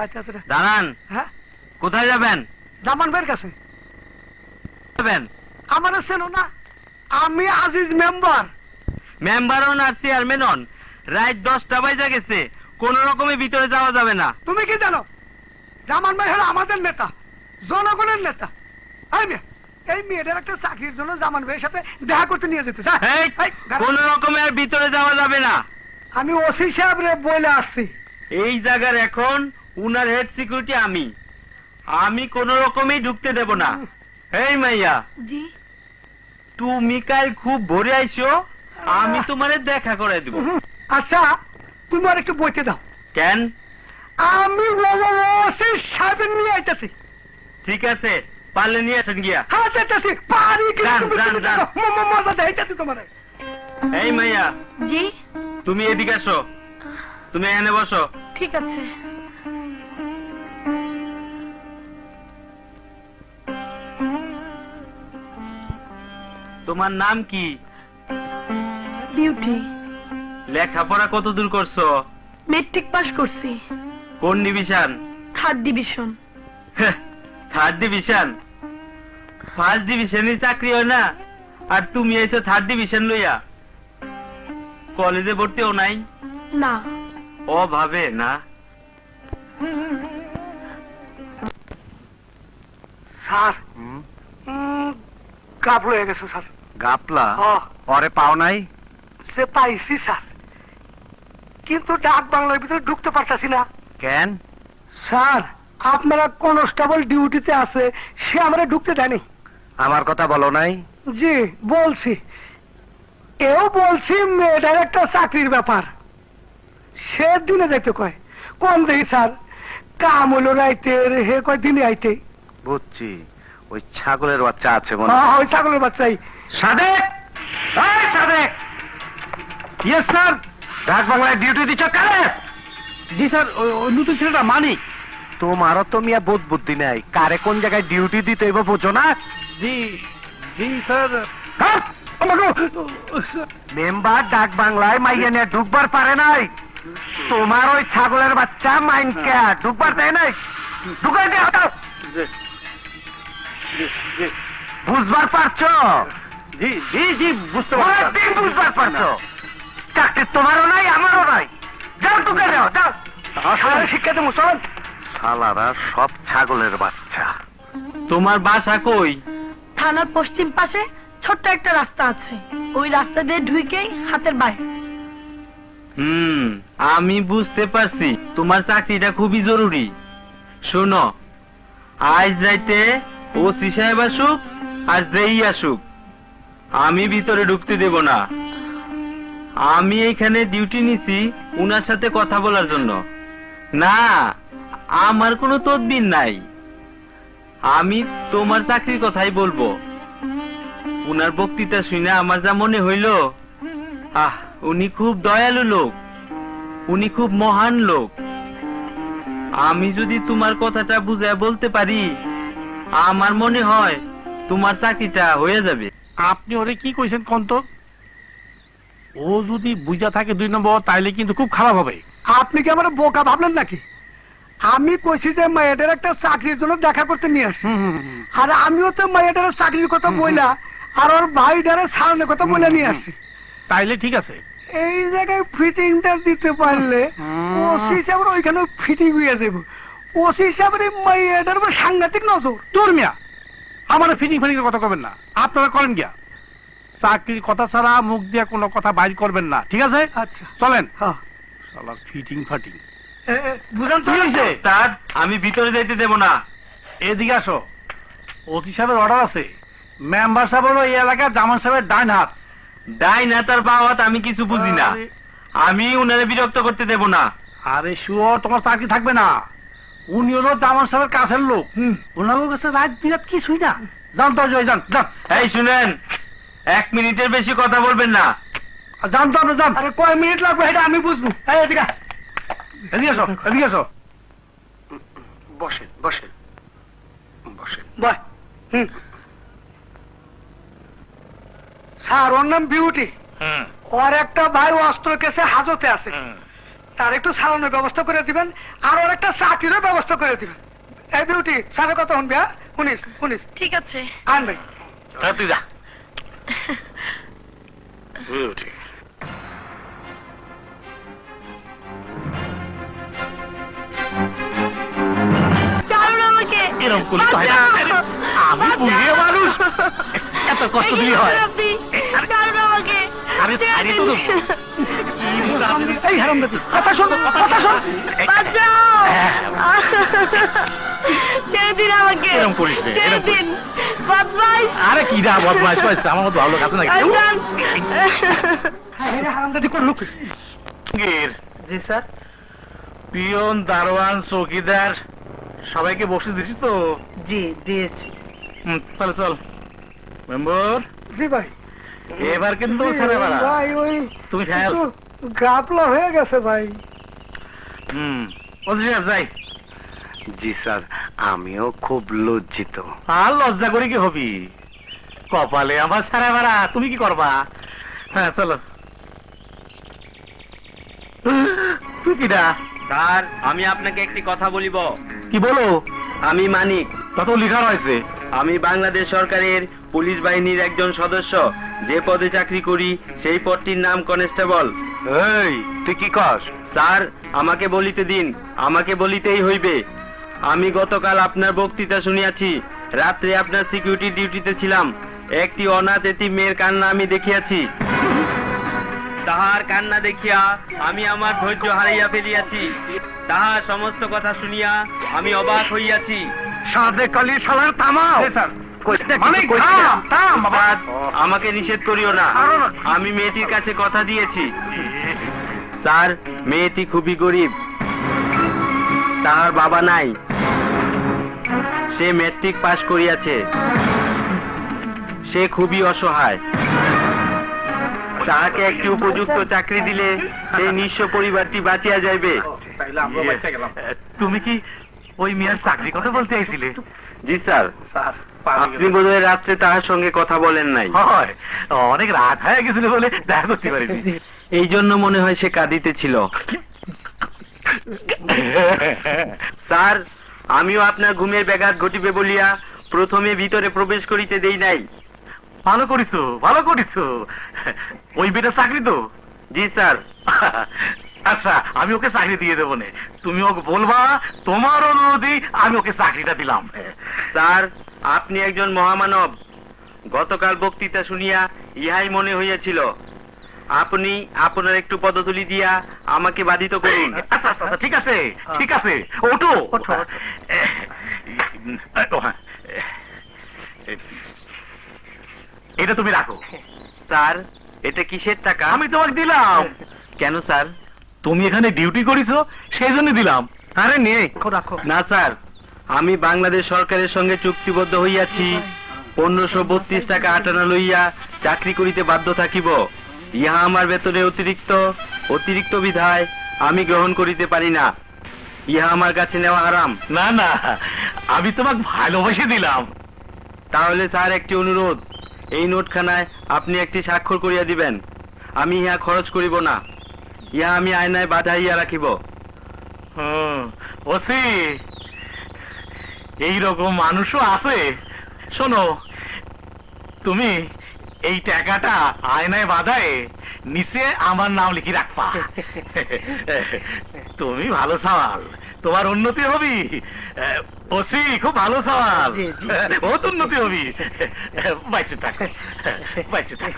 আচ্ছা আচ্ছা দাঁড়ান। হ্যাঁ কোথায় যাবেন? জামান ভাইয়ের কাছে। যাবেন? আমার চেনো না, আমি আজিজ মেম্বার। মেম্বার হন আর চেয়ারম্যান হন, রাত 10টা বাজে গেছে, কোন রকমে ভিতরে যাওয়া যাবে না। তুমি কি জানো জামান ভাই হলো আমাদের নেতা, জনগণের নেতা। এই মেয়েটার একটা চাকরির জন্য জামান ভাইয়ের সাথে দেখা করতে নিয়ে যেতে চায়। এই, কোন রকমে আর ভিতরে যাওয়া যাবে না। আমি ওসি সাহেব রে বলে আসছি, এই জায়গার এখন উনার হেড সিকিউরিটি আমি। আমি কোন রকমেই ঢুকতে দেব না। এই মাইয়া, জি তুমি কাল খুব ভোরে আইসো, আমি তোমারে দেখা করে দিব। আচ্ছা তুমি আর একটু বইতে দাও। কেন? আমি ওসি সাহেব নিয়ে আইতেছি। ঠিক আছে, পারলে নিয়ে আসেন গিয়া। হ্যাঁ যাইতেছি, পারি কি যান, তুমি যান, যান। মজা দেখাইতেছি তোমার। এই মাইয়া, জি তুমি এদিকে আসো, তুমি এখানে বসো। ঠিক আছে। তোমার নাম কি? বিউটি। লেখাপড়া কত দূর করছো? মেট্রিক পাস করছি, কোন division? 3rd division. 3rd division? 1st ডিভিশনে চাকরি হয় না, আর তুমি এসে 3rd ডিভিশন লইয়া? কলেজে ভর্তিও নাই? না। ও ভাবে না। স্যার গাফল হয়ে গেছে স্যার। গাপলা? হ্যাঁ। পরে পাও নাই? সে পাইছি স্যার, কিন্তু ডাক বাংলার ভিতরে ঢুকতে পারতাছি না। কেন? স্যার আপনারা কনস্টেবল ডিউটিতে আছে, সে আমারে ঢুকতে দেয়নি। আমার কথা বলো নাই? জি বলছি, এও বলছি মেয়েটার একটা চাকরির ব্যাপার, সে দিনে যাইতে কয়। কোন দেই স্যার, কাম হলো রাইতে, হে কয় দিনে আইতে। বুঝছি, ওই ছাগলের বাচ্চা আছে মনে হ্যাঁ ওই ছাগলের বাচ্চাই। সাদেক! এই সাদেক! Yes sir. ডাক বাংলায় ডিউটি দিচ্ছ কারে? জি স্যার, ওই নতুন ছেলেটা মানিক। তোমারও তো মিয়া বোধ বুদ্ধি নাই, কারে কোন জায়গায় ডিউটি দিতে হইব বোঝো না? জি জি স্যার। মেম্বার ডাক বাংলায় মাইয়া নিয়ে ঢুকবার পারে নাই, তোমার ওই ছাগলের বাচ্চা মাইনকে ঢুকবার দেয় নাই। ঢুকাই দিয়ে হঠাৎ বুঝবার পারছো? জি জি জি বুঝতে অনেকদিন বুঝবার পারছো। চাকরি তোমারও নাই আমারও নাই, যাও ঢুকে যাও, যাও। শিক্ষা দেবো চলেন। শালারা সব ছাগলের বাচ্চা। তোমার বাসা কই? থানার পশ্চিম পাশে ছোট্ট একটা রাস্তা আছে, ওই রাস্তা দিয়ে ঢুকেই হাতের বাইরে। আমি বুঝতে পারছি তোমার চাকরিটা খুবই জরুরি। শোনো, আজ রাইতে ওসি সাহেব আসুক আর যেই আসুক, আমি ভিতরে ঢুকতে দেব না। আমি এইখানে ডিউটি নিছি উনার সাথে কথা বলার জন্য না, আমার কোনো তদবির নাই। আমি তোমার চাকরির কথাই বলবো। উনার বক্তৃতা শুনে আমার যা মনে হইল, উনি খুব দয়ালু লোক, উনি খুব মহান লোক। আমি যদি তোমার কথাটা বুঝায় বলতে পারি, আমার মনে হয় তোমার চাকরিটা হয়ে যাবে। আপনি ওরে কি কইছেন কন্ত? ও যদি বুঝা থাকে 2 নম্বর, তাইলে কিন্তু খুব খারাপ হবে। আপনি কি আমার বোকা ভাবলেন নাকি? আমি কইছি যে মেয়েটার একটা চাকরির জন্য দেখা করতে নিয়ে আসছি, আর আমিও তো মেয়েটার চাকরির কথা বইলা আর ওর ভাইটারে সারানোর কথা বলে নিয়ে আসছি। তাইলে ঠিক আছে। এই জায়গায় ফিটিংটা দিতে পারলে ওসি হিসাবে ওইখানে ফিটিং হয়ে যাবো। ওসি হিসাবে মেয়েটার উপর সাংঘাতিক নজর। তোর মিয়া আমার ফিটিং ফিটিং কথা করবেন না, আপনারা করেন গিয়া। চাকরির কথা ছাড়া মুখ দিয়ে কোনো কথা বাইর করবেন না, ঠিক আছে? আচ্ছা চলেন। হ্যাঁ শালা ফিটিং ফাটিং। বুঝলেন তো? কি হয়েছে? তার আমি ভিতরে যাইতে দেব না। এদিকে আসো, ওসি সাহেবের অর্ডার আছে। মেম্বার সাহেব হলো এই এলাকার জামান সাহেবের ডাইন হাত। ডাইন হাতার বাওয়া হাত আমি কিছু বুঝি না, আরে, আমি উনারে বিরক্ত করতে দেব না। আরে শুয়োর, তোমার চাকরি থাকবে না। উনি হলো জামান সাহেবের কাছের লোক, ওনার কাছে রাত বিরাত কিছুই না। যান তো, যান যান। এই শুনেন, 1 মিনিটের বেশি কথা বলবেন না। যান তো, আপনি যান। আরে কয় মিনিট লাগবে এটা আমি বুঝবো। এই এদিকে আয়। এদিকে আসো, এদিকে আসো। বসেন বসেন বসেন। বয়। স্যার ওর নাম বিউটি, ওর একটা ভাই অস্ত্র কেসে হাজতে আছে। তার একটু সালানোর ব্যবস্থা করে দিবেন, আর ওর একটা চাকরিরও ব্যবস্থা করে দিবেন। এই বিউটি স্যারের কথা শুনবি, হ্যাঁ? শুনিস ঠিক আছে। আন ভাই। তুই যা বিউটি। ছাড়ুন আমাকে। এরকম করলে তো হয় না। বাঁচাও! আমি বুড়িয়ে মানুষ, এত কষ্ট এই কি দিলে হয়? করছেন আপনি? ছাড়ুন আমাকে। আরে ছাড়ি তো দেবো। এই হারামজাদি, কথা শোন। বাঁচাও! ছেড়ে দিন আমাকে। এরকম করিস নে, ছেড়ে এরকম করিস। দিন। বদমাইশ। আরে কি দা বদমাইশ হয়েছে, আমার মতো ভালো লোক আছে নাকি? বাঁচান। হারামজাদি করলো কি? গির, জি স্যার। পিয়ন, দারোয়ান, চৌকিদার সবাইকে বসে দিছিস তো? জি দিয়েছি। চল চল মেম্বার, জি ভাই। এবার কিন্তু ছেড়ে বেড়া। ভাই ওই তুমি খেয়াল। একটু গাপলা হয়ে গেছে ভাই। ওসি সাহেব যাই। জি স্যার, আমিও খুব লজ্জিত। আর লজ্জা করে কি হবি? কপালে আমার ছেড়ে বেড়া, তুমি কি করবা? হ্যাঁ চলো। তুই কিডা? স্যার, আমি আপনাকে একটি কথা বলিব। কি বলো? আমি মানিক। কত লেখা রয়েছে? আমি বাংলাদেশ সরকারের পুলিশ বাহিনীর একজন সদস্য। যে পদে চাকরি করি সেই পদটির নাম কনস্টেবল। এই তুই কি কর? স্যার, আমাকে বলিতে দিন, আমাকে বলিতেই হইবে। আমি গতকাল আপনার বক্তৃতা শুনিয়াছি। রাত্রে আপনার সিকিউরিটি ডিউটিতে ছিলাম। একটি অনাথ এতিম মেয়ের কান্না আমি দেখিয়াছি। তাহার কান্না দেখিয়া আমি আমার ধৈর্য হারাইয়া ফেলিয়াছি। তাহার সমস্ত কথা শুনিয়া আমি অবাক হইয়াছি। সাদে কালি শালার থামাও। মানে থাম, থাম বাবা। স্যার, আমাকে নিষেধ করিও না। আরো না। আমি মেয়েটির কাছে কথা দিয়েছি। স্যার, মেয়েটি খুবই গরিব। তাহার বাবা নাই। সে ম্যাট্রিক পাশ করিয়াছে। সে খুবই অসহায়। তাহাকে একটি উপযুক্ত চাকরি দিলে সেই নিঃস্ব পরিবারটি বাঁচিয়া যাইবে। তুমি কি ওই মেয়ের চাকরি কথা বলতে আইছিলে? জি স্যার। আপনি বোধহয় রাত্রে তাহার সঙ্গে কথা বলেন নাই। হয়, অনেক রাত হয়ে গেছিল বলে দেখা করতে পারিনি। এই জন্য মনে হয় সে কাঁদিতেছিল। স্যার, আমিও আপনার ঘুমের ব্যাঘাত ঘটিবে বলিয়া প্রথমে ভিতরে প্রবেশ করিতে দেই নাই। ভালো করিছো, ভালো করিছো। ওই বেটা চাকরি তো? জি স্যার। আচ্ছা, আমি ওকে চাকরি দিয়ে দেবো নে। তুমি ওকে বলবা তোমার অনুরোধে আমি ওকে চাকরিটা দিলাম। স্যার, আপনি একজন মহামানব। গতকাল বক্তৃতা শুনিয়া ইহাই মনে হইয়াছিল। আপনি আপনার একটু পদতুলি দিয়া আমাকে বাধিত করুন। আচ্ছা আচ্ছা আচ্ছা, ঠিক আছে ঠিক আছে, ওঠো ওঠো। এটা তুমি রাখো। স্যার, এটা কিসের টাকা? আমি তোমাকে দিলাম। কেন স্যার? তুমি এখানে ডিউটি করেছো সেই জন্য দিলাম। আরে নে। রাখো। না স্যার, আমি বাংলাদেশ সরকারের সঙ্গে চুক্তিবদ্ধ হইয়াছি। 1532 টাকা আটানা লইয়া চাকরি করিতে বাধ্য থাকিব। ইহা আমার বেতনে অতিরিক্ত বিধায় আমি গ্রহণ করিতে পারি না। ইহা আমার কাছে নেওয়া হারাম। না না, আমি তোমাকে ভালোবেসে দিলাম। তাহলে স্যার, একটি অনুরোধ। এই নোটখানায় আপনি একটি স্বাক্ষর করিয়া দিবেন। আমি ইহা খরচ করিব না। ইহা আমি আয়নায় বাঁধাইয়া রাখিব। ওসি, এইরকম মানুষও আছে। শোনো, তুমি এই টাকাটা আয়নায় বাঁধায় নিচে আমার নাম লিখে রাখবা। তুমি ভালো সওয়াল, তোমার উন্নতি হবি। ওসি খুব ভালো সওয়াল, বহুত উন্নতি হবি। বাইশে থাক, বাইশে থাক।